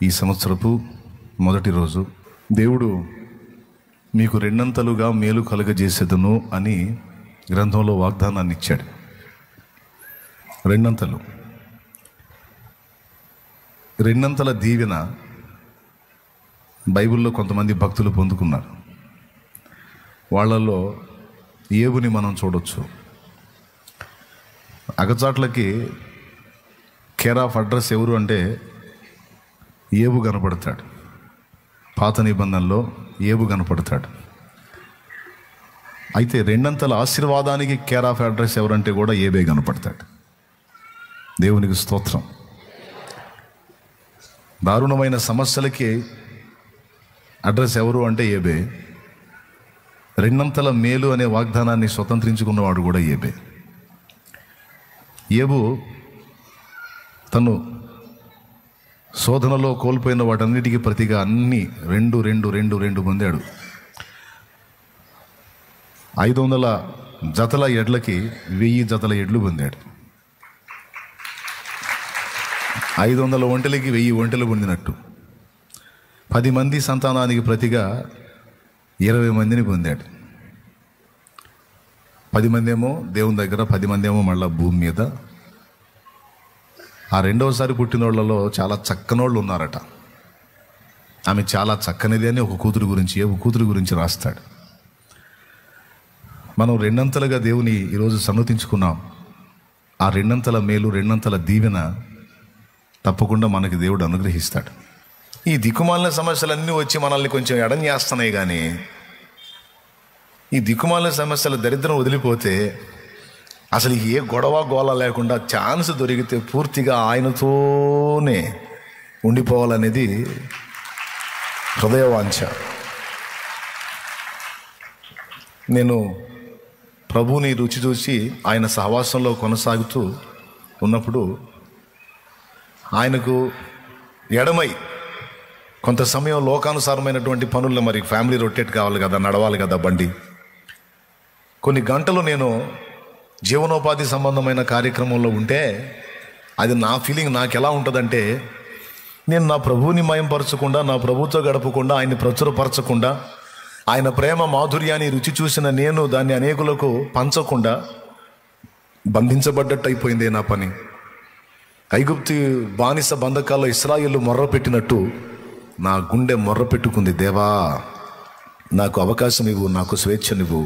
ఈ సంవత్సరపు మొదటి రోజు దేవుడు మీకు రెండంతలుగా మేలు కలుగజేసేదను అని గ్రంథంలో వాగ్దానాన్ని ఇచ్చాడు. రెండంతల దీవెన బైబిల్లో కొంతమంది భక్తులు పొందుకున్నారు. వాళ్ళలో ఏబుని మనం చూడొచ్చు. అగచాట్లకి కేర్ ఆఫ్ అడ్రస్ ఎవరు అంటే ఏబు కనపడతాడు. పాత నిబంధనలో ఏబు కనపడతాడు. అయితే రెండంతల ఆశీర్వాదానికి కేర్ ఆఫ్ అడ్రస్ ఎవరంటే కూడా ఏబే కనపడతాడు. దేవునికి స్తోత్రం. దారుణమైన సమస్యలకి అడ్రస్ ఎవరు అంటే ఏబే. రెండంతల మేలు అనే వాగ్దానాన్ని స్వతంత్రించుకున్నవాడు కూడా ఏబే. ఏబు తను శోధనలో కోల్పోయిన వాటన్నిటికీ ప్రతిగా అన్ని రెండు పొందాడు. 500 జతల ఎడ్లకి 1000 జతల ఎడ్లు పొందాడు. 500 ఒంటెలకి 1000 ఒంటెలు పొందినట్టు 10 మంది సంతానానికి ప్రతిగా 20 మందిని పొందాడు. 10 మంది ఏమో దేవుని దగ్గర, 10 మంది ఏమో మళ్ళీ భూమి మీద. ఆ రెండవసారి పుట్టినోళ్లలో చాలా చక్కనోళ్ళు ఉన్నారట. ఆమె చాలా చక్కనిది అని ఒక కూతురు గురించి రాస్తాడు. మనం రెండంతలుగా దేవుని ఈరోజు సన్నతించుకున్నాం. ఆ రెండంతల మేలు, రెండంతల దీవెన తప్పకుండా మనకి దేవుడు అనుగ్రహిస్తాడు. ఈ దిక్కుమాలిన సమస్యలన్నీ వచ్చి మనల్ని కొంచెం ఎడం చేస్తున్నాయి. కానీ ఈ దిక్కుమాలిన సమస్యల దరిద్రం వదిలిపోతే అసలు ఏ గొడవ గోళ లేకుండా ఛాన్స్ దొరికితే పూర్తిగా ఆయనతోనే ఉండిపోవాలనేది హృదయవాంఛ. నేను ప్రభువుని రుచి చూసి ఆయన సహవాసంలో కొనసాగుతూ ఉన్నప్పుడు ఆయనకు ఎడమై కొంత సమయం లోకానుసారమైనటువంటి పనుల్లో, మరి ఫ్యామిలీ రొటేట్ కావాలి కదా, నడవాలి కదా బండి. కొన్ని గంటలు నేను జీవనోపాధి సంబంధమైన కార్యక్రమంలో ఉంటే అది నా ఫీలింగ్ నాకు ఎలా ఉంటుందంటే, నేను నా ప్రభువుని మయంపరచకుండా, నా ప్రభుతో గడపకుండా, ఆయన్ని ప్రచురపరచకుండా, ఆయన ప్రేమ మాధుర్యాన్ని రుచి చూసిన నేను దాన్ని అనేకులకు పంచకుండా బంధించబడ్డట్టు అయిపోయిందే నా పని. ఐగుప్తు బానిస బంధకాల్లో ఇశ్రాయేలు మొర్ర పెట్టినట్టు నా గుండె మొర్ర పెట్టుకుంది. దేవా, నాకు అవకాశం ఇవ్వు, నాకు స్వేచ్ఛనివ్వు,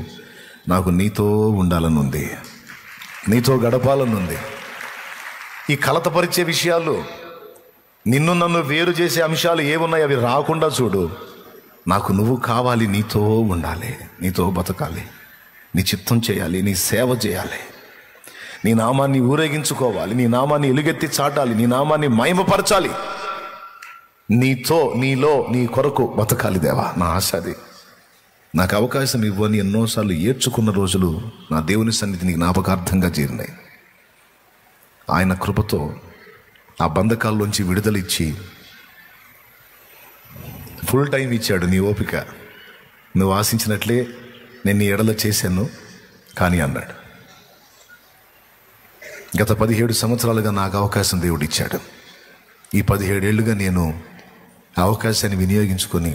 నాకు నీతో ఉండాలనుంది, నీతో గడపాలనుంది. ఈ కలతపరిచే విషయాలు, నిన్ను నన్ను వేరు చేసే అంశాలు ఏమున్నాయి అవి రాకుండా చూడు. నాకు నువ్వు కావాలి, నీతో ఉండాలి, నీతో బతకాలి, నీ చిత్తం చేయాలి, నీ సేవ చేయాలి, నీ నామాన్ని ఊరేగించుకోవాలి, నీ నామాన్ని ఎలుగెత్తి చాటాలి, నీ నామాన్ని మహిమపరచాలి, నీతో, నీలో, నీ కొరకు బతకాలి. దేవా, నా ఆశ అది. నాకు అవకాశం ఇవ్వని ఎన్నోసార్లు ఏడ్చుకున్న రోజులు నా దేవుని సన్నిధిని జ్ఞాపకార్థంగా చేరినాయి. ఆయన కృపతో ఆ బంధకాల్లోంచి విడుదలిచ్చి ఫుల్ టైం ఇచ్చాడు. నీ ఓపిక, నువ్వు ఆశించినట్లే నేను నీ ఎడల చేశాను కానీ అన్నాడు. గత 17 సంవత్సరాలుగా నాకు అవకాశం దేవుడు ఇచ్చాడు. ఈ 17 ఏళ్ళుగా నేను ఆ అవకాశాన్ని వినియోగించుకొని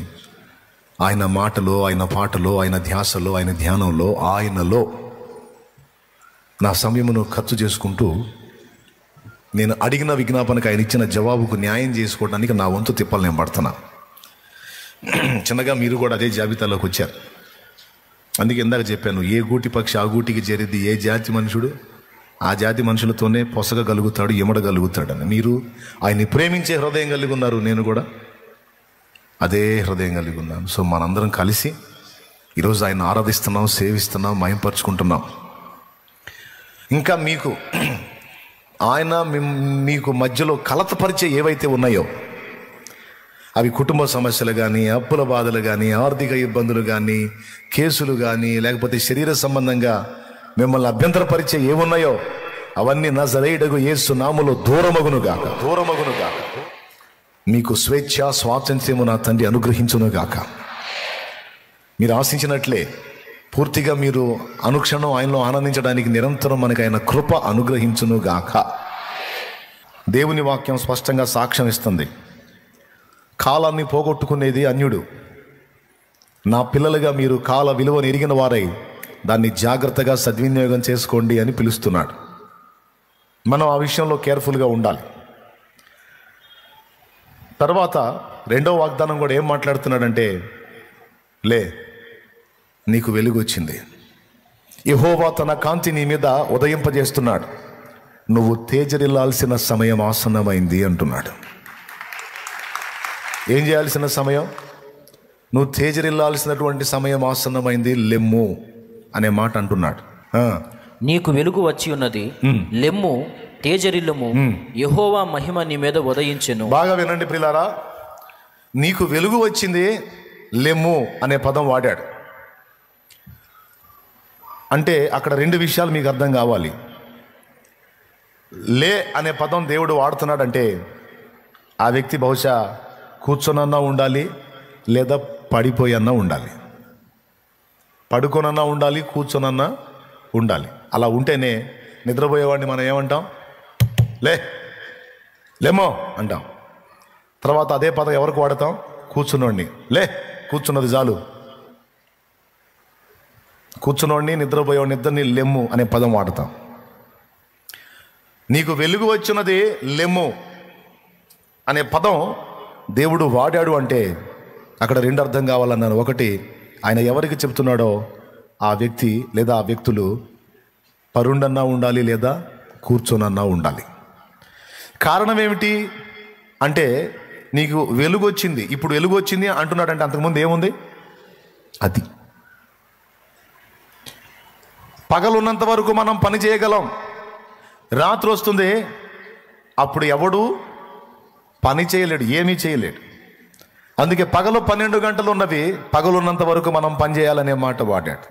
ఆయన మాటలో, ఆయన పాటలో, ఆయన ధ్యాసలో, ఆయన ధ్యానంలో, ఆయనలో నా సమయమును ఖర్చు చేసుకుంటూ నేను అడిగిన విజ్ఞాపనకు ఆయన ఇచ్చిన జవాబుకు న్యాయం చేసుకోవడానికి నా వంతు తిప్పలు నేను పడుతున్నా. చిన్నగా మీరు కూడా అదే జాబితాలోకి వచ్చారు. అందుకే ఇందాక చెప్పాను, ఏ గూటి పక్షి ఆ గూటికి చేరేది, ఏ జాతి మనుషుడు ఆ జాతి మనుషులతోనే పొసగగలుగుతాడు, ఎమడగలుగుతాడని. మీరు ఆయన్ని ప్రేమించే హృదయం కలిగి ఉన్నారు, నేను కూడా అదే హృదయం కలిగి ఉన్నాను. సో మనందరం కలిసి ఈరోజు ఆయన ఆరాధిస్తున్నాం, సేవిస్తున్నాం, మహింపరుచుకుంటున్నాం. ఇంకా ఆయన మీకు మధ్యలో కలతపరిచే ఏవైతే ఉన్నాయో అవి కుటుంబ సమస్యలు కానీ, అప్పుల బాధలు కానీ, ఆర్థిక ఇబ్బందులు కానీ, కేసులు కానీ, లేకపోతే శరీర సంబంధంగా మిమ్మల్ని అభ్యంతరపరిచే ఏమున్నాయో అవన్నీ నజరేయుడగు యేసు నామములో దూరమగునుగాక. మీకు స్వేచ్ఛ, స్వాతంత్ర్యము నా తండ్రి అనుగ్రహించునుగాక. మీరు ఆశించినట్లే పూర్తిగా మీరు అనుక్షణం ఆయనలో ఆనందించడానికి నిరంతరం మనకి ఆయన కృప అనుగ్రహించునుగాక. దేవుని వాక్యం స్పష్టంగా సాక్ష్యం ఇస్తుంది. కాలాన్ని పోగొట్టుకునేది అన్యుడు. నా పిల్లలుగా మీరు కాల విలువను ఎరిగిన వారై దాన్ని జాగ్రత్తగా సద్వినియోగం చేసుకోండి అని పిలుస్తున్నాడు. మనం ఆ విషయంలో కేర్ఫుల్గా ఉండాలి. తర్వాత రెండో వాగ్దానం కూడా ఏం మాట్లాడుతున్నాడంటే, లే, నీకు వెలుగు వచ్చింది, యెహోవా తన కాంతి నీ మీద ఉదయింపజేస్తున్నాడు, నువ్వు తేజరిల్లాల్సిన సమయం ఆసన్నమైంది అంటున్నాడు. ఏం చేయాల్సిన సమయం? నువ్వు తేజరిల్లాల్సినటువంటి సమయం ఆసన్నమైంది, లెమ్ము అనే మాట అంటున్నాడు. నీకు వెలుగు వచ్చి ఉన్నది, లెమ్ము, తేజరిల్లుము, యెహోవా మహిమ నీ మీద ఉదయించెను. బాగా వినండి ప్రియులారా, నీకు వెలుగు వచ్చింది, లెమ్ము అనే పదం వాడాడు. అంటే అక్కడ రెండు విషయాలు మీకు అర్థం కావాలి. లే అనే పదం దేవుడు వాడుతున్నాడంటే ఆ వ్యక్తి బహుశా కూర్చొనన్నా ఉండాలి, లేదా పడిపోయన్నా ఉండాలి. పడుకొనన్నా ఉండాలి, కూర్చొనన్నా ఉండాలి. అలా ఉంటేనే నిద్రపోయేవాడిని మనం ఏమంటాం? లేమో అంటాం. తర్వాత అదే పదం ఎవరికి వాడతాం? కూర్చున్నోడిని. కూర్చున్నది చాలు. కూర్చున్నోడిని, నిద్రపోయేవాడిని ఇద్దరిని లెమ్ము అనే పదం వాడతాం. నీకు వెలుగు వచ్చినది, లెమ్ము అనే పదం దేవుడు వాడాడు అంటే అక్కడ రెండు అర్థం కావాలన్నాను. ఒకటి, ఆయన ఎవరికి చెప్తున్నాడో ఆ వ్యక్తి లేదా ఆ వ్యక్తులు పరుండన్నా ఉండాలి, లేదా కూర్చొనన్నా ఉండాలి. కారణం ఏమిటి అంటే, నీకు వెలుగు వచ్చింది, ఇప్పుడు వెలుగు వచ్చింది అంటున్నాడంటే అంతకుముందు ఏముంది? అది పగలున్నంత వరకు మనం పని చేయగలం. రాత్రి వస్తుంది, అప్పుడు ఎవడు పని చేయలేడు, ఏమీ చేయలేడు. అందుకే పగలు 12 గంటలు ఉన్నవి, పగలున్నంత వరకు మనం పని చేయాలనే మాట వాడాడు.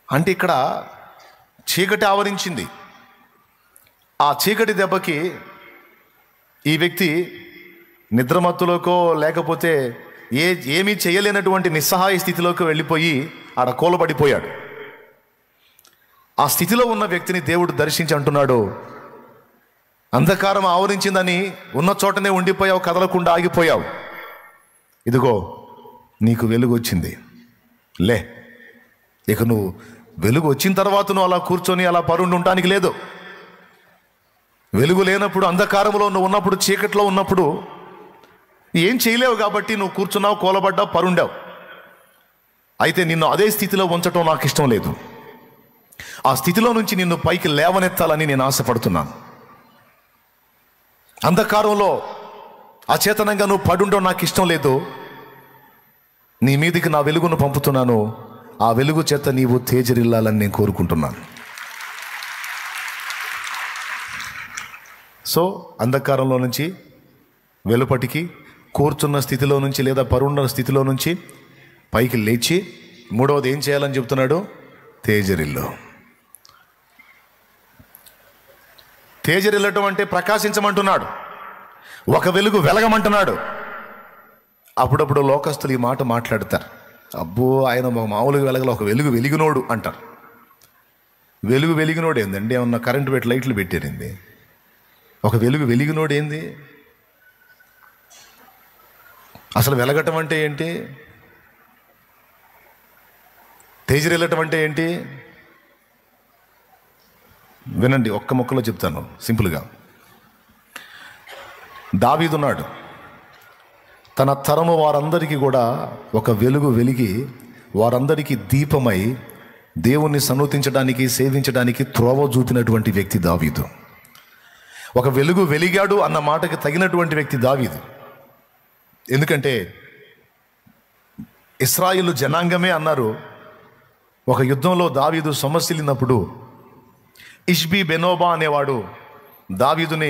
అంటే ఇక్కడ చీకటి ఆవరించింది. ఆ చీకటి దెబ్బకి ఈ వ్యక్తి నిద్రమత్తులోకో లేకపోతే ఏమీ చేయలేనటువంటి నిస్సహాయ స్థితిలోకి వెళ్ళిపోయి ఆడ కూలబడిపోయాడు. ఆ స్థితిలో ఉన్న వ్యక్తిని దేవుడు దర్శించి అంటున్నాడు, అంధకారం ఆవరించిందని ఉన్న చోటనే ఉండిపోయావు, కదలకుండా ఆగిపోయావు. ఇదిగో నీకు వెలుగు వచ్చింది, లే. ఇక నువ్వు వెలుగు వచ్చిన తర్వాత నువ్వు అలా కూర్చొని అలా పరుండి ఉండటానికి లేదు. వెలుగు లేనప్పుడు, అంధకారంలో నువ్వు ఉన్నప్పుడు, చీకట్లో ఉన్నప్పుడు ఏం చేయలేవు కాబట్టి నువ్వు కూర్చున్నావు, కూలబడ్డావు, పరుండావు. అయితే నిన్ను అదే స్థితిలో ఉంచటం నాకు ఇష్టం లేదు. ఆ స్థితిలో నుంచి నిన్ను పైకి లేవనెత్తాలని నేను ఆశపడుతున్నాను. అంధకారంలో అచేతనంగా నువ్వు పడుండవు నాకు ఇష్టం లేదు. నీ మీదికి నా వెలుగును పంపుతున్నాను. ఆ వెలుగు చేత నీవు తేజరిల్లాలని నేను కోరుకుంటున్నాను. సో అంధకారంలో నుంచి వెలుపటికి, కూర్చున్న స్థితిలో నుంచి లేదా పరుండ స్థితిలో నుంచి పైకి లేచి, మూడవది ఏం చేయాలని చెప్తున్నాడు? తేజరిల్లు. తేజరిల్లటం అంటే ప్రకాశించమంటున్నాడు, ఒక వెలుగు వెలగమంటున్నాడు. అప్పుడప్పుడు లోకస్తులు ఈ మాట మాట్లాడతారు, అబ్బో ఆయన మామూలుగా వెలగల, ఒక వెలుగు వెలిగినోడు అంటారు. వెలుగు వెలిగినోడు ఏందండి? ఏమన్నా కరెంటు పెట్టి లైట్లు పెట్టారింది? ఒక వెలుగు వెలిగినోడు ఏంది? అసలు వెలగటం అంటే ఏంటి? తేజరిల్లటం అంటే ఏంటి? వినండి, ఒక్క ముక్కలో చెప్తాను సింపుల్గా. దావీదున్నాడు, తన తరము వారందరికీ కూడా ఒక వెలుగు వెలిగి వారందరికీ దీపమై దేవుణ్ణి సన్నుతించడానికి, సేవించడానికి త్రోవ చూపినటువంటి వ్యక్తి దావీదు. ఒక వెలుగు వెలిగాడు అన్న మాటకి తగినటువంటి వ్యక్తి దావీదు. ఎందుకంటే ఇశ్రాయేలు జనాంగమే అన్నారు, ఒక యుద్ధంలో దావీదు సొమ్మసిల్లినప్పుడు ఇష్బీ బెనోబా అనేవాడు దావీదుని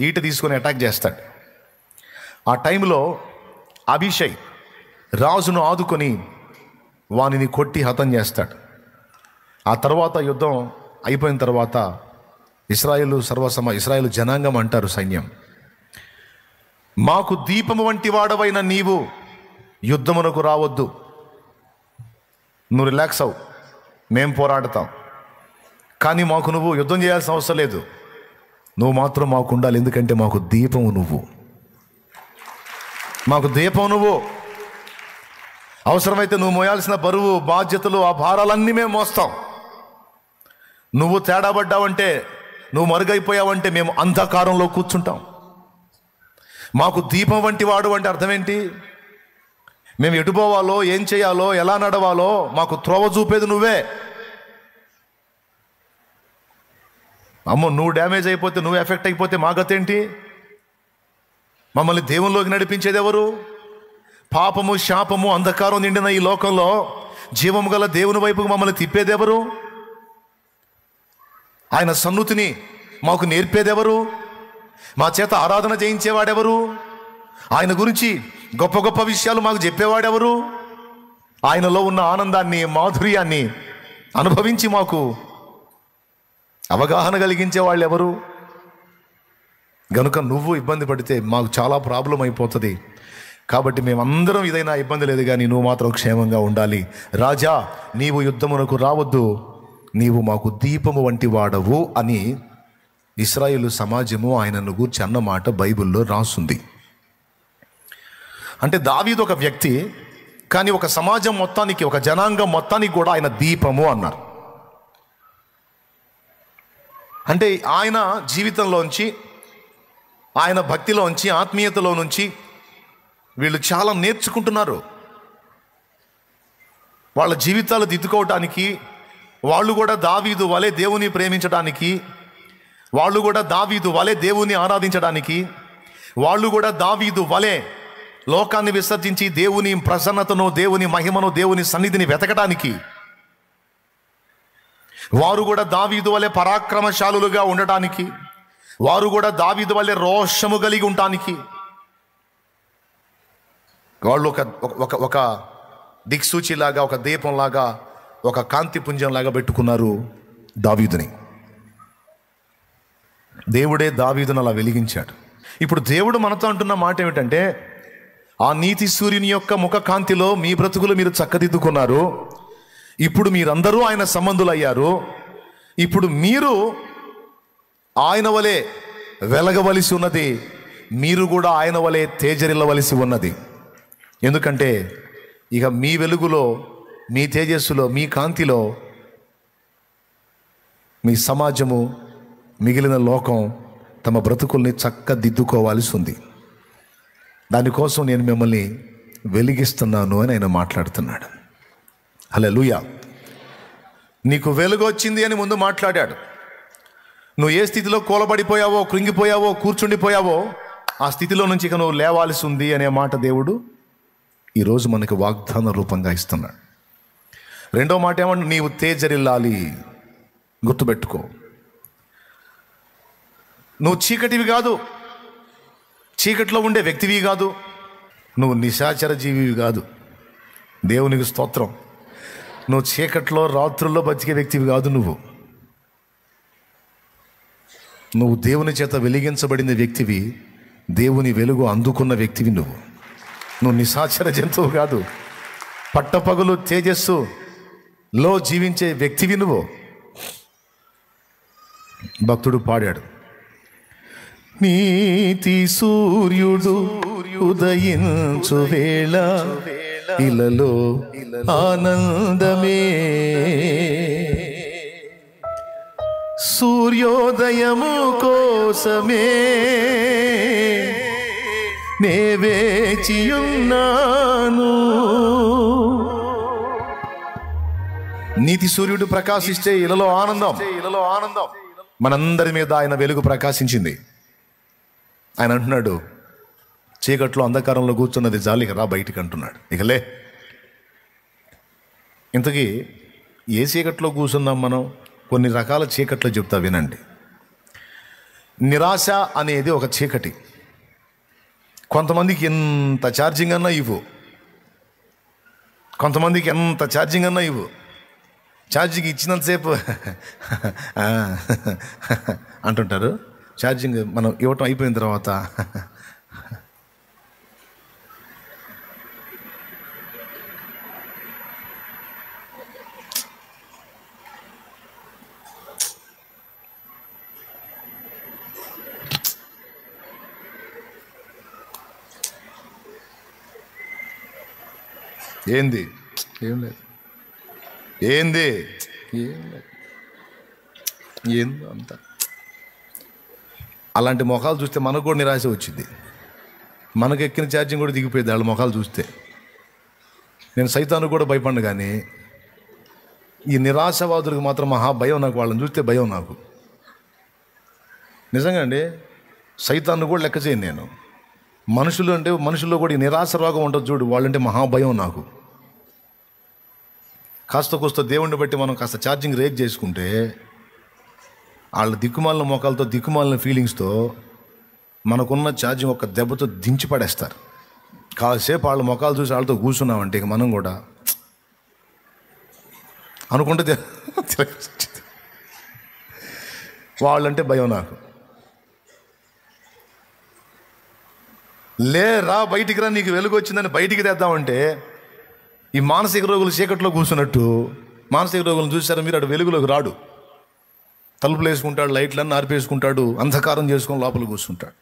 ఈట తీసుకొని అటాక్ చేస్తాడు. ఆ టైంలో అభిషై రాజును ఆదుకొని వానిని కొట్టి హతం చేస్తాడు. ఆ తర్వాత యుద్ధం అయిపోయిన తర్వాత ఇశ్రాయేలు జనాంగం అంటారు, సైన్యం, మాకు దీపము వంటి వాడవైన నీవు యుద్ధమునకు రావద్దు, నువ్వు రిలాక్స్ అవు, మేం పోరాడతాం, కానీ మాకు నువ్వు యుద్ధం చేయాల్సిన అవసరం లేదు, నువ్వు మాత్రం మాకు ఉండాలి, ఎందుకంటే మాకు దీపము నువ్వు. మాకు దీపం నువ్వు. అవసరమైతే నువ్వు మోయాల్సిన బరువు, బాధ్యతలు, ఆ భారాలన్నీ మేము మోస్తాం. నువ్వు తేడా పడ్డావంటే, నువ్వు మరుగైపోయావంటే మేము అంధకారంలో కూర్చుంటాం. మాకు దీపం వంటి వాడు అంటే అర్థం ఏంటి? మేము ఎటు పోవాలో, ఏం చేయాలో, ఎలా నడవాలో మాకు త్రోవ చూపేది నువ్వే. అమ్మో, నువ్వు డ్యామేజ్ అయిపోతే, నువ్వు ఎఫెక్ట్ అయిపోతే మా గతి ఏంటి? మమ్మల్ని దేవునిలోకి నడిపించేది ఎవరు? పాపము, శాపము, అంధకారం నిండిన ఈ లోకంలో జీవము గల దేవుని వైపుకు మమ్మల్ని తిప్పేది ఎవరు? ఆయన సన్నుతిని మాకు నేర్పేదెవరు? మా చేత ఆరాధన చేయించేవాడెవరు? ఆయన గురించి గొప్ప గొప్ప విషయాలు మాకు చెప్పేవాడెవరు? ఆయనలో ఉన్న ఆనందాన్ని, మాధుర్యాన్ని అనుభవించి మాకు అవగాహన కలిగించే వాళ్ళు ఎవరు? గనుక నువ్వు ఇబ్బంది పడితే మాకు చాలా ప్రాబ్లం అయిపోతుంది. కాబట్టి మేమందరం ఇదైనా ఇబ్బంది లేదు, కానీ నువ్వు మాత్రం క్షేమంగా ఉండాలి. రాజా, నీవు యుద్ధమునకు రావద్దు, నీవు మాకు దీపము వంటి వాడవు అని ఇశ్రాయేలు సమాజము ఆయనను గూర్చి అన్నమాట బైబిల్లో రాసుంది. అంటే దావీదు ఒక వ్యక్తి, కానీ ఒక సమాజం మొత్తానికి, ఒక జనాంగం మొత్తానికి కూడా ఆయన దీపము అన్నారు. అంటే ఆయన జీవితంలోంచి, ఆయన భక్తిలోంచి, ఆత్మీయతలో నుంచి వీళ్ళు చాలా నేర్చుకుంటున్నారు. వాళ్ళ జీవితాలు దిద్దుకోవటానికి, వాళ్ళు కూడా దావీదు వలె దేవుని ప్రేమించడానికి, వాళ్ళు కూడా దావీదు వలె దేవుని ఆరాధించడానికి, వాళ్ళు కూడా దావీదు వలె లోకాన్ని విసర్జించి దేవుని ప్రసన్నతను, దేవుని మహిమను, దేవుని సన్నిధిని వెతకడానికి, వారు కూడా దావీదు వలె పరాక్రమశాలులుగా ఉండటానికి, వారు కూడా దావీదు వలె రోషము కలిగి ఉండటానికి వాళ్ళు ఒక దిక్సూచిలాగా, ఒక దీపంలాగా, ఒక కాంతి పుంజంలాగా పెట్టుకున్నారు దావీదుని. దేవుడే దావీదును అలా వెలిగించాడు. ఇప్పుడు దేవుడు మనతో అంటున్న మాట ఏమిటంటే, ఆ నీతి సూర్యుని యొక్క ముఖ కాంతిలో మీ బ్రతుకులు మీరు చక్కదిద్దుకున్నారు. ఇప్పుడు మీరందరూ ఆయన సంబంధులయ్యారు. ఇప్పుడు మీరు ఆయన వలె వెలగవలసి ఉన్నది, మీరు కూడా ఆయన వలె తేజరిల్లవలసి ఉన్నది. ఎందుకంటే ఇక మీ వెలుగులో, మీ తేజస్సులో, మీ కాంతిలో మీ సమాజము, మిగిలిన లోకం తమ బ్రతుకుల్ని చక్కదిద్దుకోవాల్సి ఉంది. దానికోసం నేను మిమ్మల్ని వెలిగిస్తున్నాను అని ఆయన మాట్లాడుతున్నాడు. హల్లెలూయా. నీకు వెలుగు వచ్చింది అని ముందు మాట్లాడాడు. నువ్వు ఏ స్థితిలో కూలబడిపోయావో, కృంగిపోయావో, కూర్చుండిపోయావో, ఆ స్థితిలో నుంచి ఇక నువ్వు లేవాల్సి ఉంది అనే మాట దేవుడు ఈరోజు మనకు వాగ్దాన రూపంగా ఇస్తున్నాడు. రెండో మాట ఏమంటే, నీవు తేజరిల్లాలి. గుర్తుపెట్టుకో, నువ్వు చీకటివి కాదు, చీకట్లో ఉండే వ్యక్తివి కాదు, నువ్వు నిశాచర జీవివి కాదు. దేవునికి స్తోత్రం. నువ్వు చీకట్లో, రాత్రుల్లో బతికే వ్యక్తివి కాదు. నువ్వు దేవుని చేత వెలిగించబడిన వ్యక్తివి, దేవుని వెలుగు అందుకున్న వ్యక్తివి. నువ్వు నిశాచర జంతువు కాదు, పట్టపగలు తేజస్సులో జీవించే వ్యక్తివి నువ్వు. భక్తుడు పాడాడు, నీతి సూర్యుడు ఉదయించు వేళ ఇలలో ఆనందమే, సూర్యోదయము కోసమే నే వేచియున్నాను. నీతి సూర్యుడు ప్రకాశిస్తే ఇలలో ఆనందం. మనందరి మీద ఆయన వెలుగు ప్రకాశించింది. ఆయన అంటున్నాడు, చీకట్లో అంధకారంలో కూర్చున్నది జాలిక రా బయటికి అంటున్నాడు. ఇకలే, ఇంతకీ ఏ చీకట్లో కూర్చున్నాం మనం? కొన్ని రకాల చీకట్లు చెప్తా వినండి. నిరాశ అనేది ఒక చీకటి. కొంతమందికి ఎంత ఛార్జింగ్ అన్నా ఇవ్వు, కొంతమందికి ఎంత ఛార్జింగ్ అన్నా ఇవ్వు. ఛార్జింగ్ ఇచ్చినంతసేపు అంటుంటారు. ఛార్జింగ్ మనం ఇవ్వటం అయిపోయిన తర్వాత ఏంది? ఏం లేదు. ఏంది? ఏం లేదు. ఏందో అంత. అలాంటి మొఖాలు చూస్తే మనకు కూడా నిరాశ వచ్చింది. మనకు ఎక్కిన ఛార్జింగ్ కూడా దిగిపోయింది వాళ్ళ మొఖాలు చూస్తే. నేను సైతాను కూడా భయపడ్ను, కానీ ఈ నిరాశవాదులకు మాత్రం మహా భయం నాకు. వాళ్ళని చూస్తే భయం నాకు నిజంగా అండి. సైతాన్ని కూడా లెక్క చేయను నేను. మనుషులు అంటే మనుషుల్లో కూడా ఈ నిరాశ రోగం ఉంటుంది చూడు, వాళ్ళంటే మహాభయం నాకు. కాస్త కోస్త దేవుణ్ణి బట్టి మనం కాస్త ఛార్జింగ్ రేక్ చేసుకుంటే వాళ్ళ దిక్కుమాలిన మొఖాలతో దిక్కుమాలిన ఫీలింగ్స్తో మనకున్న ఛార్జింగ్ ఒక దెబ్బతో దించి పడేస్తారు. కాసేపు వాళ్ళ మొఖాలు చూసి వాళ్ళతో కూర్చున్నామంటే ఇక మనం కూడా అనుకుంటే వాళ్ళంటే భయం నాకు. రా బయటికి రా, నీకు వెలుగు వచ్చిందని బయటికి తెద్దామంటే ఈ మానసిక రోగులు చీకట్లో కూర్చున్నట్టు. మానసిక రోగులను చూసారా మీరు? అటు వెలుగులోకి రాడు. తలుపులు వేసుకుంటాడు, లైట్లన్నీ ఆర్పేసుకుంటాడు, అంధకారం చేసుకొని లోపల కూర్చుంటాడు.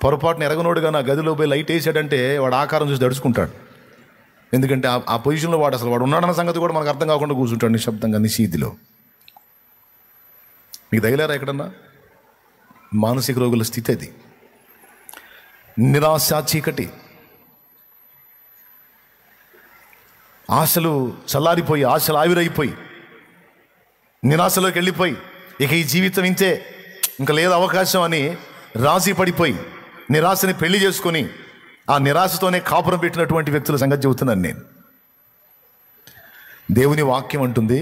పొరపాటున ఎరగనోడుగా నా గదిలో పోయి లైట్ వేసాడంటే వాడు ఆకారం చూసి దడుచుకుంటాడు. ఎందుకంటే ఆ పొజిషన్లో వాడు ఉన్నాడన్న సంగతి కూడా మనకు అర్థం కాకుండా కూర్చుంటాడు నిశ్శబ్దంగా, నిశీధిలో. మీకు తగిలారా ఎక్కడన్నా? మానసిక రోగుల స్థితి అది. నిరాశ, చీకటి, ఆశలు చల్లారిపోయి, ఆశలు ఆవిరైపోయి, నిరాశలోకి వెళ్ళిపోయి ఇక ఈ జీవితం ఇంతే, ఇంకా లేదు అవకాశం అని రాజీ పడిపోయి నిరాశని పెళ్లి చేసుకొని ఆ నిరాశతోనే కాపురం పెట్టినటువంటి వ్యక్తుల సంగతి చెబుతున్నాను నేను. దేవుని వాక్యం అంటుంది,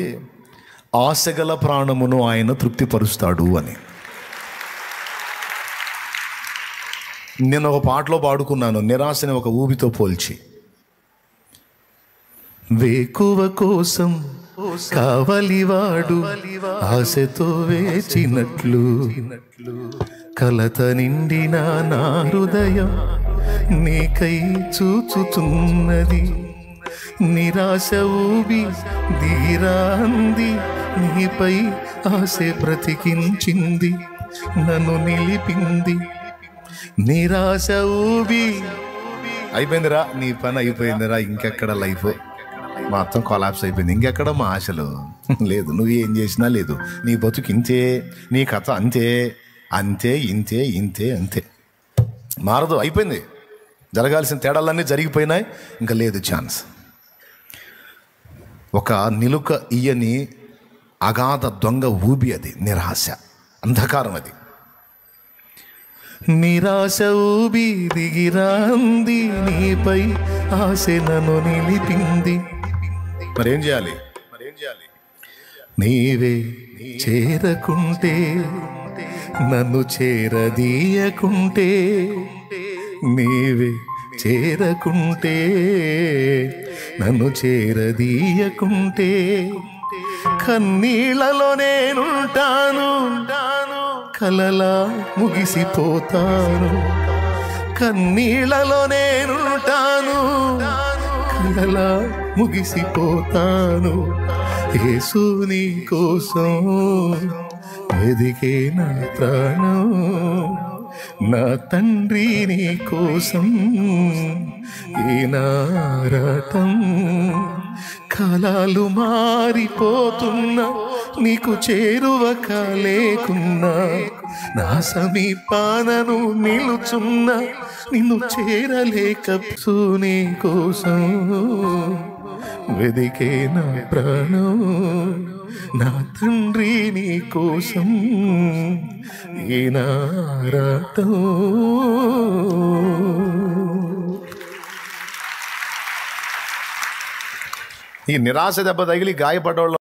ఆశగల ప్రాణమును ఆయన తృప్తిపరుస్తాడు అని. నేను ఒక పాటలో పాడుకున్నాను నిరాశని ఒక ఊబితో పోల్చి. వేకువ కోసం కావలివాడు ఆశతో వేచినట్లు, కలత నిండిన నా హృదయం నీకై చూచుతున్నది. నిరాశ ఊబి దిగిరాంది, నీపై ఆశ బ్రతికించింది, నన్ను నిలిపింది. నిరాశ ఊబి అయిపోయిందిరా, నీ పని అయిపోయిందిరా, ఇంకెక్కడ లైఫ్ మొత్తం కొలాప్స్ అయిపోయింది, ఇంకెక్కడ మా ఆశలు లేదు, నువ్వు ఏం చేసినా లేదు, నీ బతుకు ఇంతే, నీ కథ అంతే, అంతే ఇంతే ఇంతే అంతే, మారదు, అయిపోయింది. జరగాల్సిన తేడాలన్నీ జరిగిపోయినాయి, ఇంకా లేదు ఛాన్స్. ఒక నిలుక ఇయ్యని అగాధ దొంగ ఊబి అది, నిరాశ, అంధకారం అది. నిరాశ ఊబి దిగిరాంది, నీపై ఆశ నన్ను నిలిపింది. మరేం చేయాలి? నీవే చేరకుంటే, నన్ను చేరదీయకుంటే, నీవే చేరకుంటే, నన్ను చేరదీయకుంటే, కన్నీళ్లలో నేనుంటాను, కలలా ముగిసిపోతాను. కన్నీళ్లలో నేనుంటాను, కలలా ముగిసిపోతాను. యేసు నీ కోసం వెదికే నా ప్రాణం, నా తండ్రి నీ కోసం ఈ నారాటం. కాలాలు మారిపోతున్నా, నీకు చేరువ కాలేకున్నా, నా సమీపానను నిలుచున్నా, నిన్ను చేరలేక నీ కోసం వెదికే నా ప్రాణం, నా తండ్రి నీ కోసం ఈ నారాటం. ఈ నిరాశ దెబ్బ తగిలి గాయపడ్డ